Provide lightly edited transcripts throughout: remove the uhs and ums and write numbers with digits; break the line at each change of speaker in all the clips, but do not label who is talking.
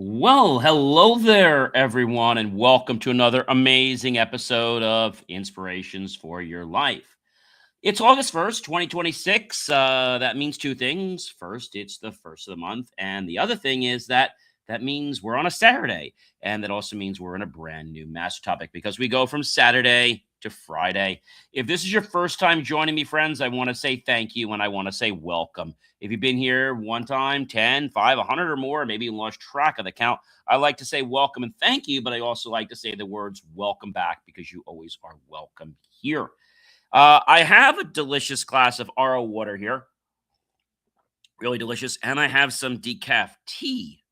Well, hello there, everyone, and welcome to another amazing episode of Inspirations for Your Life. It's August 1st, 2026. That means two things. First, it's the first of the month. And the other thing is that means we're on a Saturday. And that also means we're in a brand new master topic because we go from Saturday to Friday. If this is your first time joining me, friends, I want to say thank you and I want to say welcome. If you've been here one time, 10, 5, 100 or more, maybe you lost track of the count, I like to say welcome and thank you, but I also like to say the words welcome back because you always are welcome here. I have a delicious glass of RO water here, really delicious, and I have some decaf tea,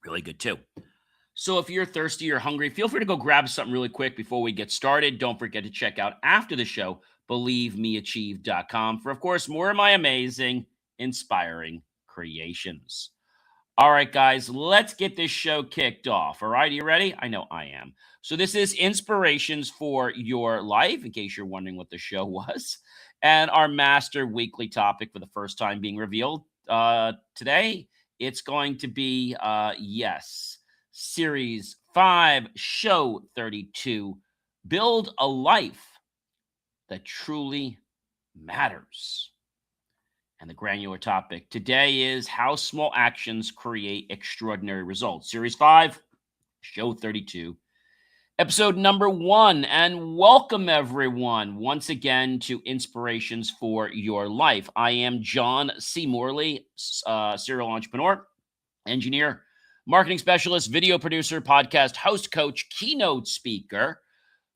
really good too. So if you're thirsty or hungry, feel free to go grab something really quick before we get started. Don't forget to check out after the show, believemeachieve.com for, of course, more of my amazing, inspiring creations. All right, guys, let's get this show kicked off. All right, are you ready? I know I am. So, this is Inspirations for Your Life, in case you're wondering what the show was. And our master weekly topic for the first time being revealed today, it's going to be, yes, Series 5, Show 32 Build a Life That Truly Matters. And the granular topic today is how small actions create extraordinary results. Series 5, Show 32, episode number 1. And welcome, everyone, once again to Inspirations for Your Life. I am John C. Morley, serial entrepreneur, engineer, marketing specialist, video producer, podcast host, coach, keynote speaker,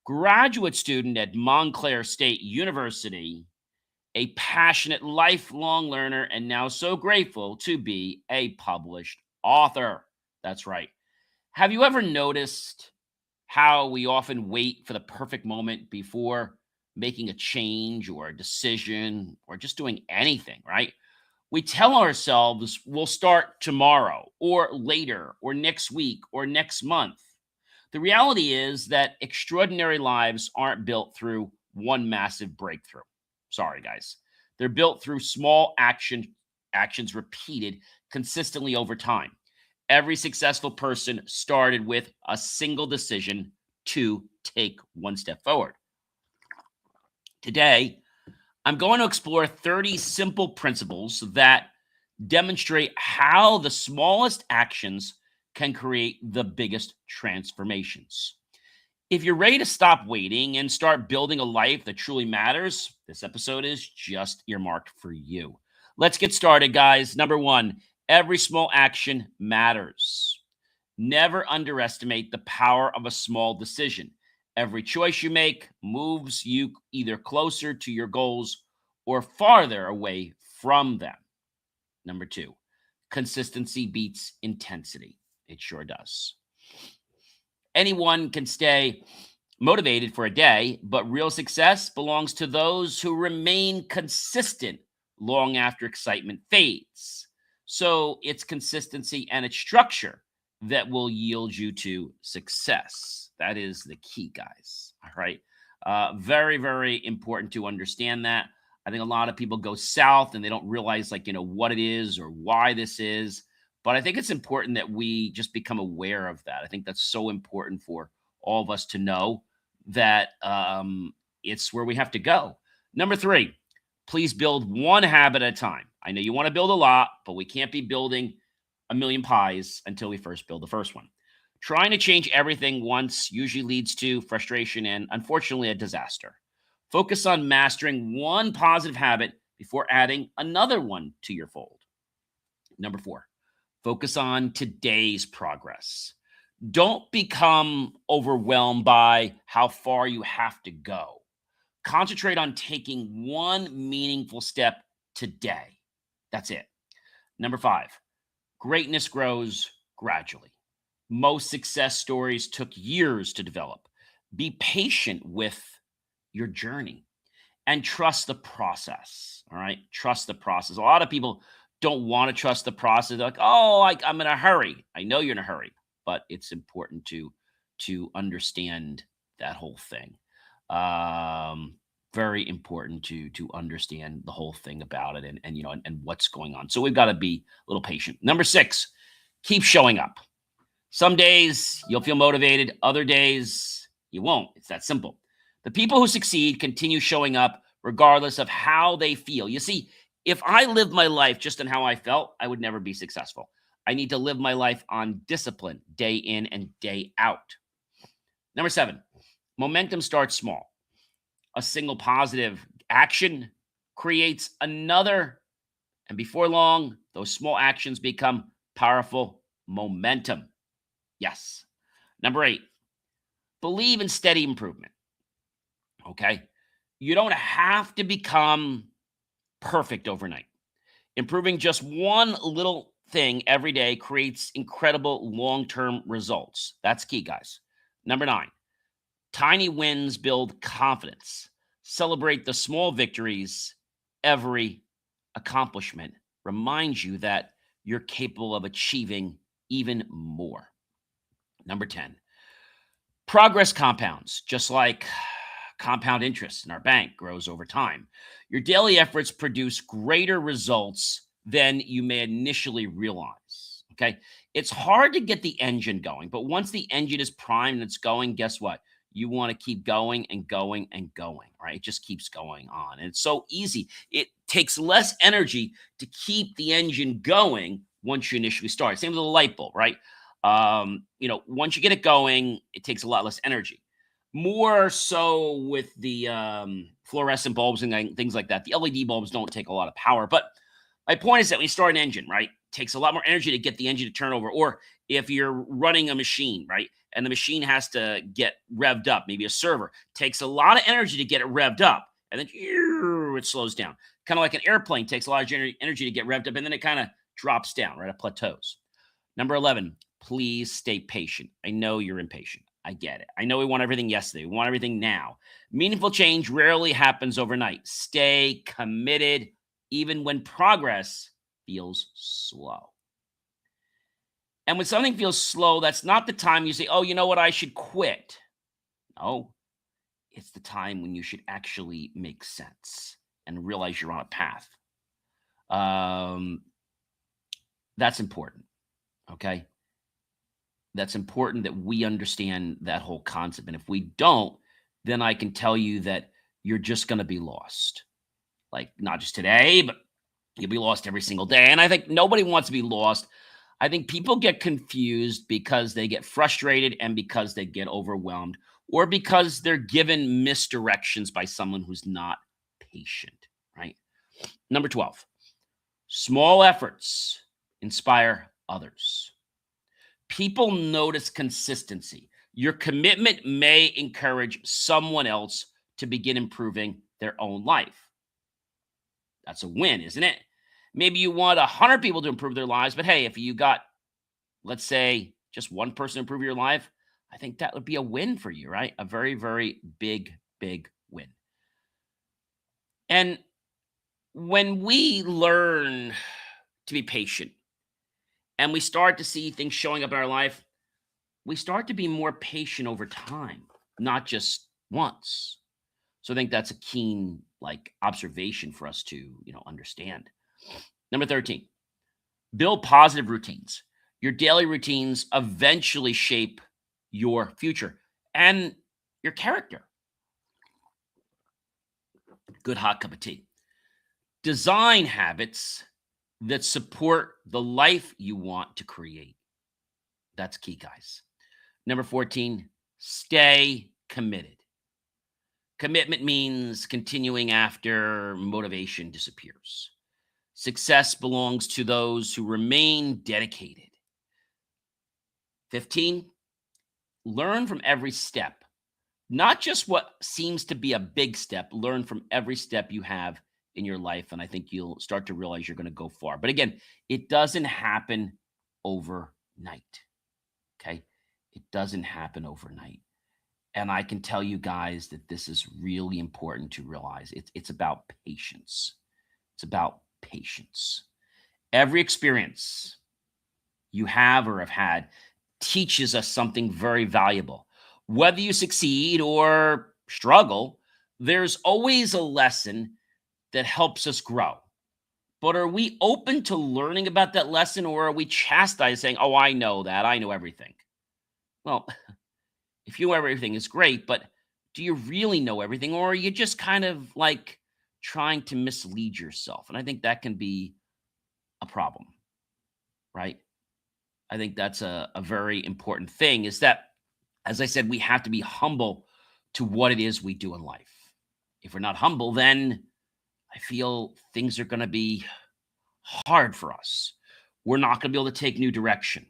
graduate student at Montclair State University, a passionate lifelong learner, and now so grateful to be a published author. That's right. Have you ever noticed how we often wait for the perfect moment before making a change or a decision or just doing anything, right? We tell ourselves we'll start tomorrow or later or next week or next month. The reality is that extraordinary lives aren't built through one massive breakthrough. Sorry, guys. They're built through small actions repeated consistently over time. Every successful person started with a single decision to take one step forward. Today, I'm going to explore 30 simple principles that demonstrate how the smallest actions can create the biggest transformations. If you're ready to stop waiting and start building a life that truly matters, this episode is just earmarked for you. Let's get started, guys. Number 1, every small action matters. Never underestimate the power of a small decision. Every choice you make moves you either closer to your goals or farther away from them. Number 2, consistency beats intensity. It sure does. Anyone can stay motivated for a day, but real success belongs to those who remain consistent long after excitement fades. So it's consistency and its structure that will yield you to success. That is the key, guys. All right. Very, very important to understand that. I think a lot of people go south and they don't realize, what it is or why this is. But I think it's important that we just become aware of that. I think that's so important for all of us to know that it's where we have to go. Number 3, please build one habit at a time. I know you want to build a lot, but we can't be building a million pies until we first build the first one. Trying to change everything once usually leads to frustration and, unfortunately, a disaster. Focus on mastering one positive habit before adding another one to your fold. Number 4, focus on today's progress. Don't become overwhelmed by how far you have to go. Concentrate on taking one meaningful step today. That's it. Number 5, greatness grows gradually. Most success stories took years to develop. Be patient with your journey and trust the process. All right. Trust the process. A lot of people don't want to trust the process. They're like, oh, I'm in a hurry. I know you're in a hurry, but it's important to understand that whole thing. Very important to understand the whole thing about it and what's going on. So we've got to be a little patient. Number 6, Keep showing up. Some days you'll feel motivated, other days you won't. It's that simple. The people who succeed continue showing up regardless of how they feel. You see, if I lived my life just on how I felt, I would never be successful. I need to live my life on discipline day in and day out. Number 7, momentum starts small. A single positive action creates another, and before long, those small actions become powerful momentum. Yes. Number 8, believe in steady improvement. Okay. You don't have to become perfect overnight. Improving just one little thing every day creates incredible long term results. That's key, guys. Number 9, tiny wins build confidence. Celebrate the small victories. Every accomplishment reminds you that you're capable of achieving even more. Number 10, progress compounds, just like compound interest in our bank grows over time. Your daily efforts produce greater results than you may initially realize. Okay. It's hard to get the engine going, but once the engine is primed and it's going, guess what? You want to keep going and going and going, right? It just keeps going on. And it's so easy. It takes less energy to keep the engine going once you initially start. Same with a light bulb, right? Once you get it going, it takes a lot less energy. More so with the fluorescent bulbs and things like that. The LED bulbs don't take a lot of power. But my point is that when you start an engine, right, it takes a lot more energy to get the engine to turn over. Or if you're running a machine, right, and the machine has to get revved up, maybe a server, takes a lot of energy to get it revved up. And then it slows down. Kind of like an airplane takes a lot of energy to get revved up, and then it kind of drops down, right? It plateaus. Number 11, please stay patient. I know you're impatient. I get it. I know we want everything yesterday. We want everything now. Meaningful change rarely happens overnight. Stay committed, even when progress feels slow. And when something feels slow, that's not the time you say, oh, you know what? I should quit. No, it's the time when you should actually make sense and realize you're on a path. That's important. Okay. That's important that we understand that whole concept. And if we don't, then I can tell you that you're just going to be lost. Like not just today, but you'll be lost every single day. And I think nobody wants to be lost. I think people get confused because they get frustrated and because they get overwhelmed or because they're given misdirections by someone who's not patient, right? Number 12, small efforts inspire others. People notice consistency. Your commitment may encourage someone else to begin improving their own life. That's a win, isn't it? Maybe you want 100 people to improve their lives, but hey, if you got, let's say, just one person to improve your life, I think that would be a win for you, right? A very, very big, big win. And when we learn to be patient and we start to see things showing up in our life, we start to be more patient over time, not just once. So I think that's a keen observation for us to, understand. Number 13, build positive routines. Your daily routines eventually shape your future and your character. Good hot cup of tea. Design habits that support the life you want to create. That's key, guys. Number 14, stay committed. Commitment means continuing after motivation disappears. Success belongs to those who remain dedicated. 15, learn from every step. Not just what seems to be a big step, learn from every step you have in your life. And I think you'll start to realize you're going to go far. But again, it doesn't happen overnight. Okay. It doesn't happen overnight. And I can tell you guys that this is really important to realize. It's about patience. It's about patience. Every experience you have or have had teaches us something very valuable. Whether you succeed or struggle, there's always a lesson that helps us grow. But are we open to learning about that lesson, or are we chastised saying, "Oh, I know that. I know everything"? Well, if you know everything is great, but do you really know everything, or are you just kind of like trying to mislead yourself? And I think that can be a problem, right? I think that's a very important thing is that, as I said, we have to be humble to what it is we do in life. If we're not humble, then I feel things are going to be hard for us. We're not going to be able to take new direction.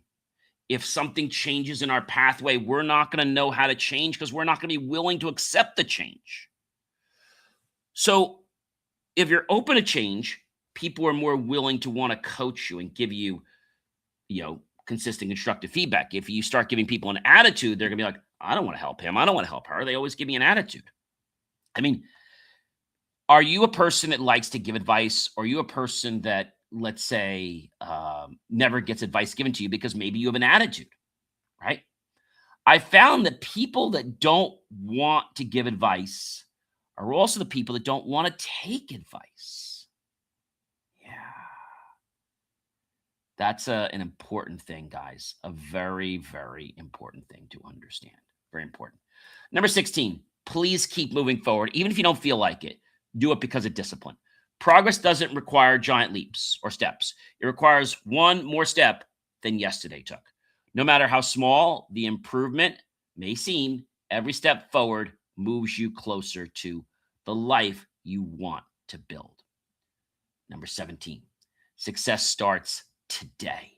If something changes in our pathway, we're not going to know how to change because we're not going to be willing to accept the change. So, if you're open to change, people are more willing to want to coach you and give you, consistent constructive feedback. If you start giving people an attitude, they're going to be like, I don't want to help him. I don't want to help her. They always give me an attitude. I mean, are you a person that likes to give advice? Or are you a person that, let's say, never gets advice given to you because maybe you have an attitude, right? I found that people that don't want to give advice are also the people that don't want to take advice. Yeah, that's an important thing, guys. A very, very important thing to understand. Very important. Number 16, please keep moving forward. Even if you don't feel like it, do it because of discipline. Progress doesn't require giant leaps or steps. It requires one more step than yesterday took. No matter how small the improvement may seem, every step forward moves you closer to the life you want to build. Number 17, success starts today,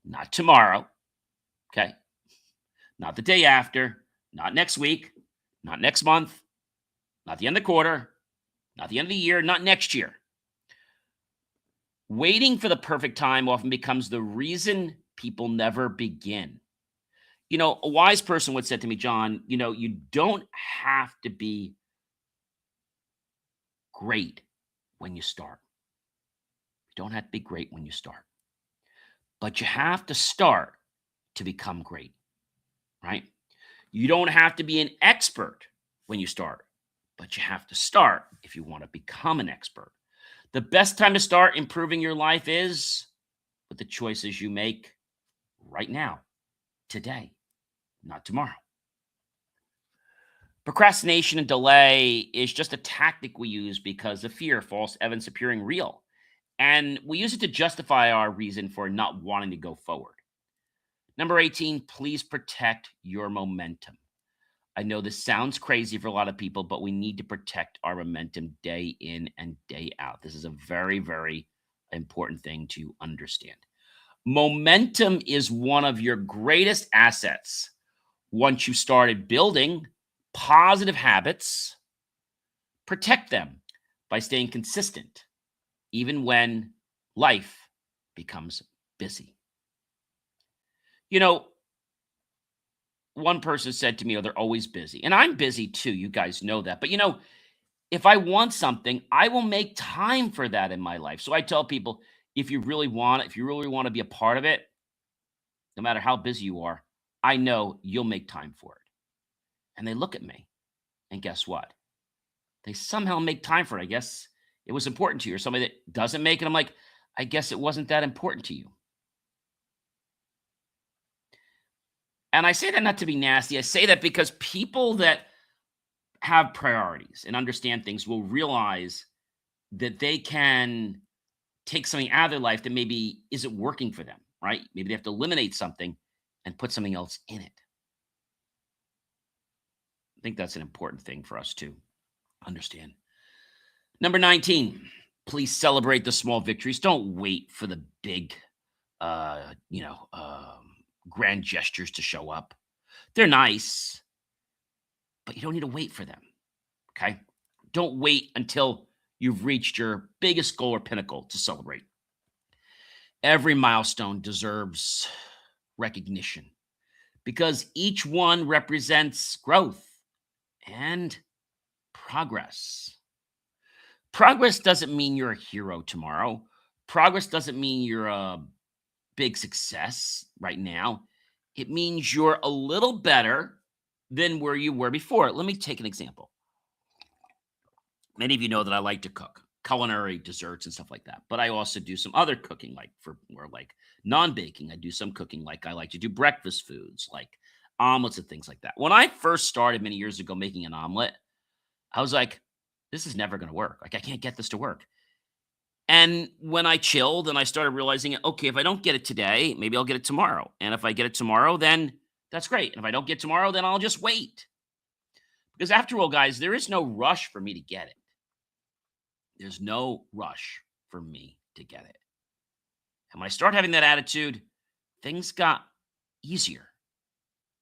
not tomorrow. Okay. Not the day after, not next week, not next month, not the end of the quarter, not the end of the year, not next year. Waiting for the perfect time often becomes the reason people never begin. A wise person would say to me, John, you don't have to be great when you start. You don't have to be great when you start, but you have to start to become great, right? You don't have to be an expert when you start, but you have to start if you want to become an expert. The best time to start improving your life is with the choices you make right now, today, not tomorrow. Procrastination and delay is just a tactic we use because of fear, false evidence appearing real. And we use it to justify our reason for not wanting to go forward. Number 18, please protect your momentum. I know this sounds crazy for a lot of people, but we need to protect our momentum day in and day out. This is a very, very important thing to understand. Momentum is one of your greatest assets. Once you started building positive habits, protect them by staying consistent, even when life becomes busy. You know, one person said to me, oh, they're always busy. And I'm busy too. You guys know that. But if I want something, I will make time for that in my life. So I tell people, if you really want it, if you really want to be a part of it, no matter how busy you are, I know you'll make time for it. And they look at me, and guess what? They somehow make time for it. I guess it was important to you. Or somebody that doesn't make it, I'm like, I guess it wasn't that important to you. And I say that not to be nasty. I say that because people that have priorities and understand things will realize that they can take something out of their life that maybe isn't working for them, right? Maybe they have to eliminate something and put something else in it. I think that's an important thing for us to understand. Number 19, please celebrate the small victories. Don't wait for the big, uh, you know, um, grand gestures to show up. They're nice, but you don't need to wait for them. Okay. Don't wait until you've reached your biggest goal or pinnacle to celebrate. Every milestone deserves recognition because each one represents growth and progress. Progress doesn't mean you're a hero tomorrow. Progress doesn't mean you're a big success right now. It means you're a little better than where you were before. Let me take an example. Many of you know that I like to cook. culinary desserts and stuff like that. But I also do some other cooking, like for more like non-baking. I do some cooking, like I like to do breakfast foods, like omelets and things like that. When I first started many years ago making an omelet, I was like, this is never going to work. Like, I can't get this to work. And when I chilled and I started realizing, okay, if I don't get it today, maybe I'll get it tomorrow. And if I get it tomorrow, then that's great. And if I don't get tomorrow, then I'll just wait. Because after all, guys, there is no rush for me to get it. There's no rush for me to get it. And when I start having that attitude, things got easier.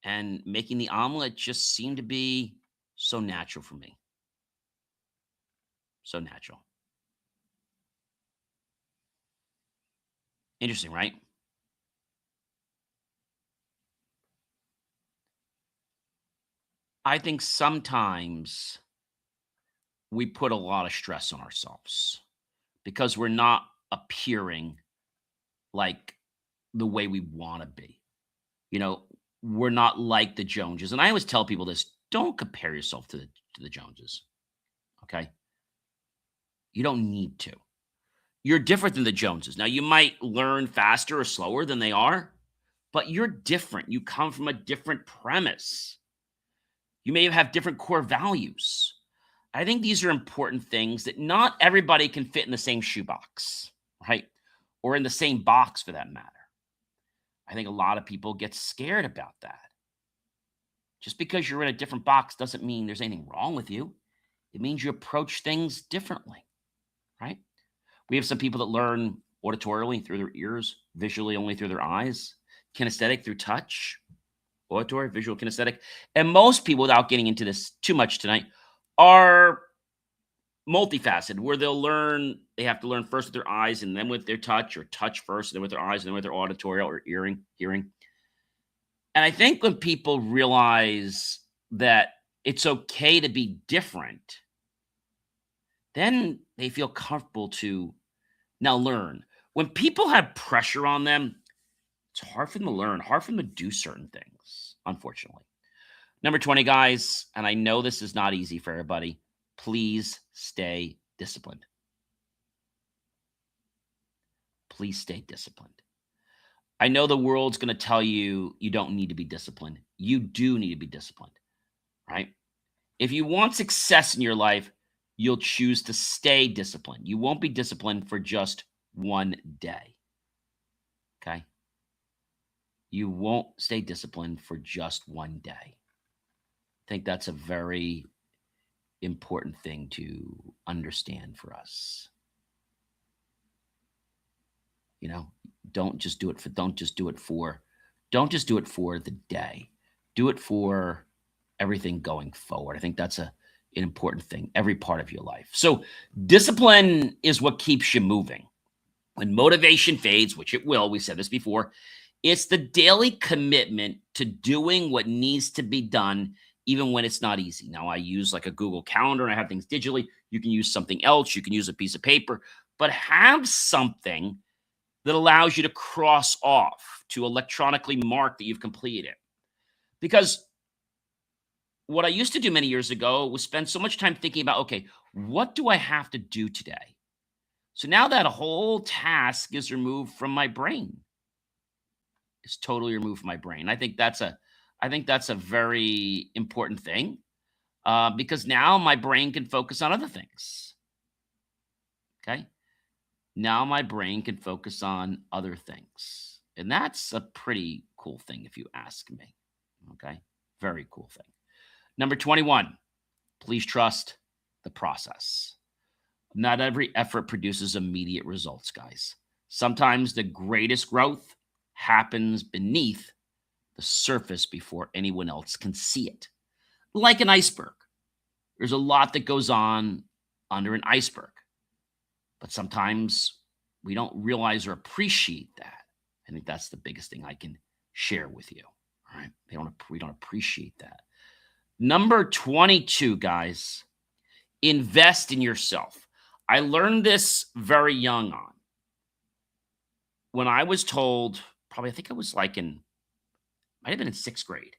And making the omelet just seemed to be so natural for me. So natural. Interesting, right? I think sometimes we put a lot of stress on ourselves because we're not appearing like the way we want to be. You know, we're not like the Joneses. And I always tell people this, don't compare yourself to the Joneses. Okay. You don't need to. You're different than the Joneses. Now, you might learn faster or slower than they are, but you're different. You come from a different premise. You may have different core values. I think these are important things that not everybody can fit in the same shoebox, right? Or in the same box for that matter. I think a lot of people get scared about that. Just because you're in a different box doesn't mean there's anything wrong with you. It means you approach things differently, right? We have some people that learn auditorially through their ears, visually only through their eyes, kinesthetic through touch, auditory, visual, kinesthetic. And most people, without getting into this too much tonight, are multifaceted, where they have to learn first with their eyes and then with their touch, or touch first, and then with their eyes, and then with their auditory or hearing. And I think when people realize that it's okay to be different, then they feel comfortable to now learn. When people have pressure on them, it's hard for them to learn, hard for them to do certain things, unfortunately. Number 20, guys, and I know this is not easy for everybody, please stay disciplined. Please stay disciplined. I know the world's going to tell you you don't need to be disciplined. You do need to be disciplined, right? If you want success in your life, you'll choose to stay disciplined. You won't be disciplined for just one day, okay? You won't stay disciplined for just one day. I think that's a very important thing to understand for us. You know, don't just do it for the day. Do it for everything going forward. I think that's an important thing, every part of your life. So discipline is what keeps you moving. When motivation fades, which it will, we said this before, it's the daily commitment to doing what needs to be done, even when it's not easy. Now, I use like a Google Calendar and I have things digitally. You can use something else. You can use a piece of paper, but have something that allows you to cross off, to electronically mark that you've completed it. Because what I used to do many years ago was spend so much time thinking about, okay, what do I have to do today? So now that whole task is removed from my brain. It's totally removed from my brain. I think that's a very important thing, because now my brain can focus on other things. Okay. Now my brain can focus on other things. And that's a pretty cool thing, if you ask me. Okay. Very cool thing. Number 21, please trust the process. Not every effort produces immediate results, guys. Sometimes the greatest growth happens beneath the surface before anyone else can see it. Like an iceberg. There's a lot that goes on under an iceberg. But sometimes we don't realize or appreciate that. I think that's the biggest thing I can share with you. All right. We don't appreciate that. Number 22, guys, invest in yourself. I learned this very young on. When I was told, probably, I think I was like might have been in 6th grade.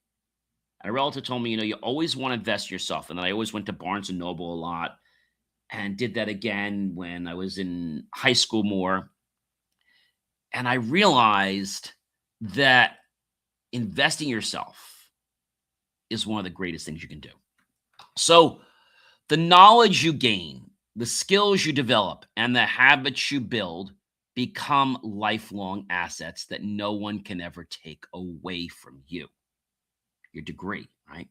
And a relative told me, you always want to invest in yourself. And then I always went to Barnes and Noble a lot. and did that again when I was in high school more. And I realized that investing in yourself is one of the greatest things you can do. So, the knowledge you gain, the skills you develop, and the habits you build become lifelong assets that no one can ever take away from you. Your degree, right?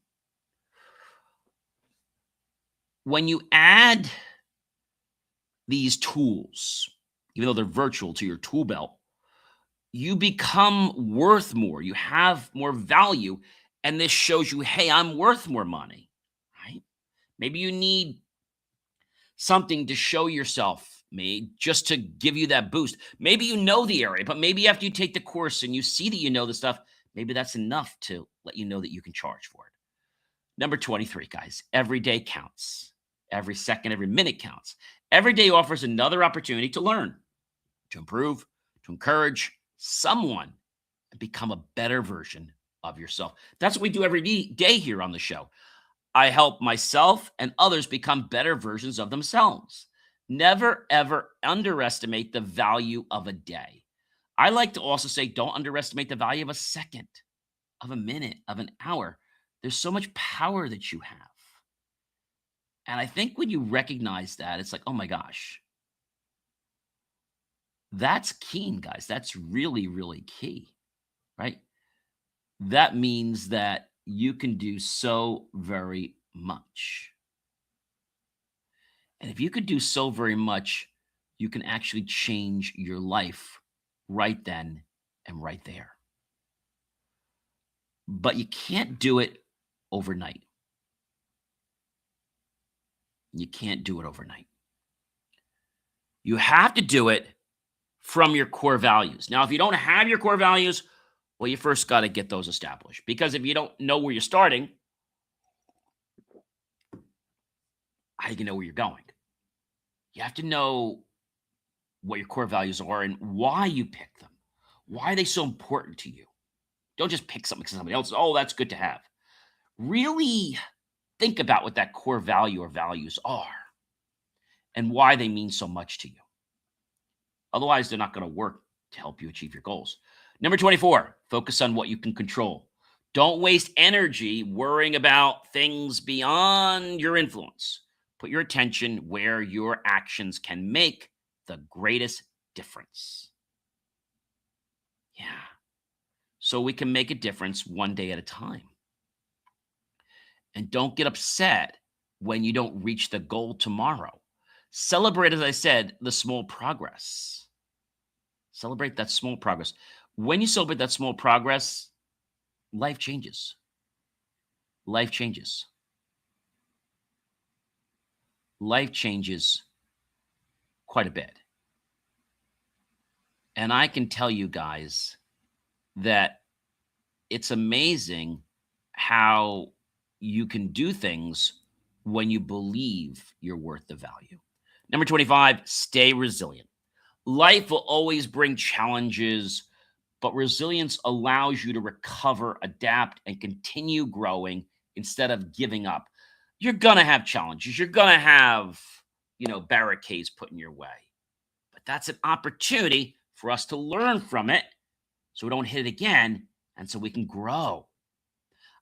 When you add these tools, even though they're virtual, to your tool belt, you become worth more. You have more value. And this shows you, hey, I'm worth more money, right? Maybe you need something to show yourself, maybe just to give you that boost. Maybe you know the area, but maybe after you take the course and you see that you know the stuff, maybe that's enough to let you know that you can charge for it. Number 23, guys, every day counts. Every second, every minute counts. Every day offers another opportunity to learn, to improve, to encourage someone and become a better version of yourself. That's what we do every day here on the show. I help myself and others become better versions of themselves. Never, ever underestimate the value of a day. I like to also say, don't underestimate the value of a second, of a minute, of an hour. There's so much power that you have. And I think when you recognize that, it's like, oh my gosh, that's keen, guys. That's really, really key, right? That means that you can do so very much. And if you could do so very much, you can actually change your life right then and right there. But you can't do it overnight. You can't do it overnight. You have to do it from your core values. Now, if you don't have your core values, well, you first got to get those established. Because if you don't know where you're starting, how do you know where you're going? You have to know what your core values are and why you pick them. Why are they so important to you? Don't just pick something because somebody else, oh, that's good to have. Really think about what that core value or values are and why they mean so much to you. Otherwise, they're not going to work to help you achieve your goals. Number 24, focus on what you can control. Don't waste energy worrying about things beyond your influence. Put your attention where your actions can make the greatest difference. Yeah. So we can make a difference one day at a time. And don't get upset when you don't reach the goal tomorrow. Celebrate, as I said, the small progress. Celebrate that small progress. When you celebrate that small progress, life changes. Life changes. Life changes quite a bit. And I can tell you guys that it's amazing how you can do things when you believe you're worth the value. Number 25, stay resilient. Life will always bring challenges, but resilience allows you to recover, adapt, and continue growing instead of giving up. You're going to have challenges. You're going to have, barricades put in your way. But that's an opportunity for us to learn from it so we don't hit it again and so we can grow.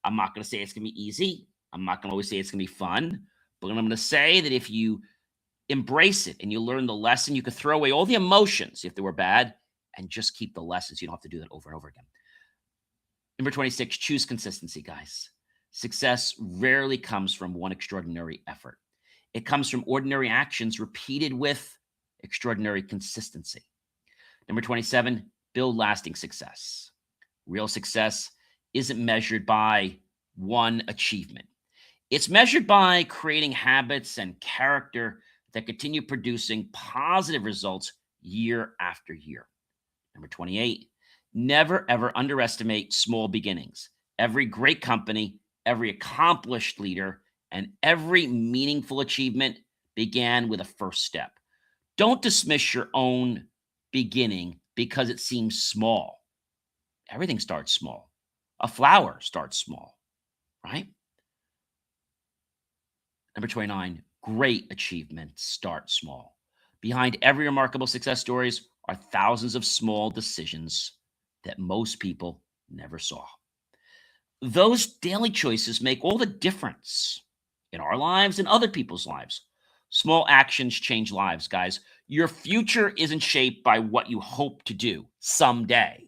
I'm not going to say it's going to be easy. I'm not going to always say it's going to be fun. But I'm going to say that if you embrace it and you learn the lesson, you can throw away all the emotions if they were bad and just keep the lessons. You don't have to do that over and over again. Number 26, choose consistency, guys. Success rarely comes from one extraordinary effort. It comes from ordinary actions repeated with extraordinary consistency. Number 27, build lasting success. Real success isn't measured by one achievement. It's measured by creating habits and character that continue producing positive results year after year. Number 28, never ever underestimate small beginnings. Every great company, every accomplished leader, and every meaningful achievement began with a first step. Don't dismiss your own beginning because it seems small. Everything starts small. A flower starts small, right? Number 29, Great achievements start small. Behind every remarkable success stories are thousands of small decisions that most people never saw. Those daily choices make all the difference in our lives and other people's lives. Small actions change lives, guys. Your future isn't shaped by what you hope to do someday.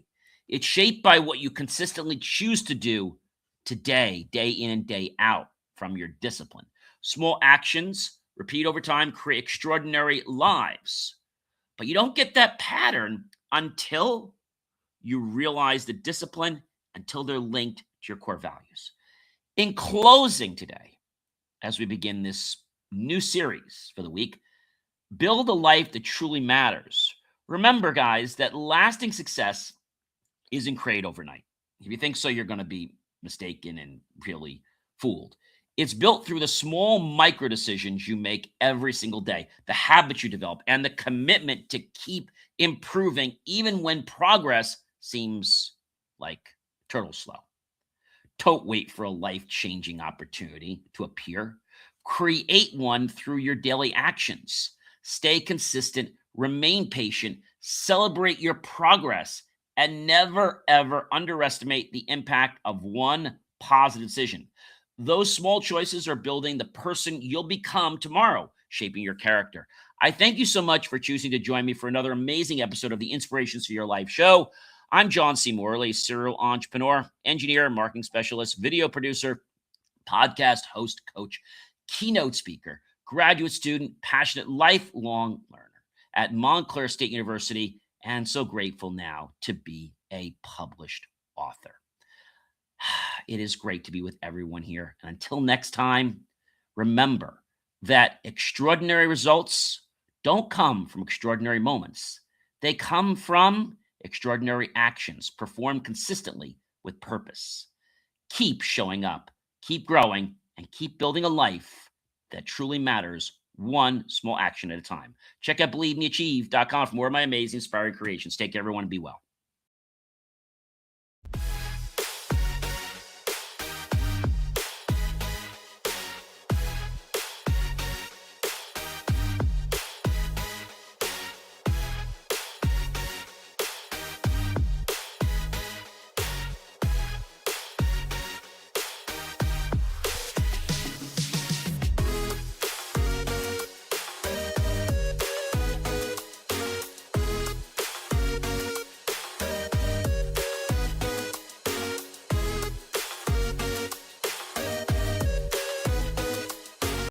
It's shaped by what you consistently choose to do today, day in and day out from your discipline. Small actions, repeat over time, create extraordinary lives. But you don't get that pattern until you realize the discipline, until they're linked to your core values. In closing today, as we begin this new series for the week, build a life that truly matters. Remember, guys, that lasting success isn't created overnight. If you think so, you're going to be mistaken and really fooled. It's built through the small micro decisions you make every single day, the habits you develop, and the commitment to keep improving even when progress seems like turtle slow. Don't wait for a life-changing opportunity to appear. Create one through your daily actions. Stay consistent, remain patient, celebrate your progress, and never, ever underestimate the impact of one positive decision. Those small choices are building the person you'll become tomorrow, shaping your character. I thank you so much for choosing to join me for another amazing episode of the Inspirations for Your Life show. I'm John C. Morley, serial entrepreneur, engineer, marketing specialist, video producer, podcast host, coach, keynote speaker, graduate student, passionate, lifelong learner at Montclair State University, and so grateful now to be a published author. It is great to be with everyone here. And until next time, remember that extraordinary results don't come from extraordinary moments. They come from extraordinary actions performed consistently with purpose. Keep showing up, keep growing, and keep building a life that truly matters, one small action at a time. Check out believemeachieve.com for more of my amazing, inspiring creations. Take care, everyone, and be well.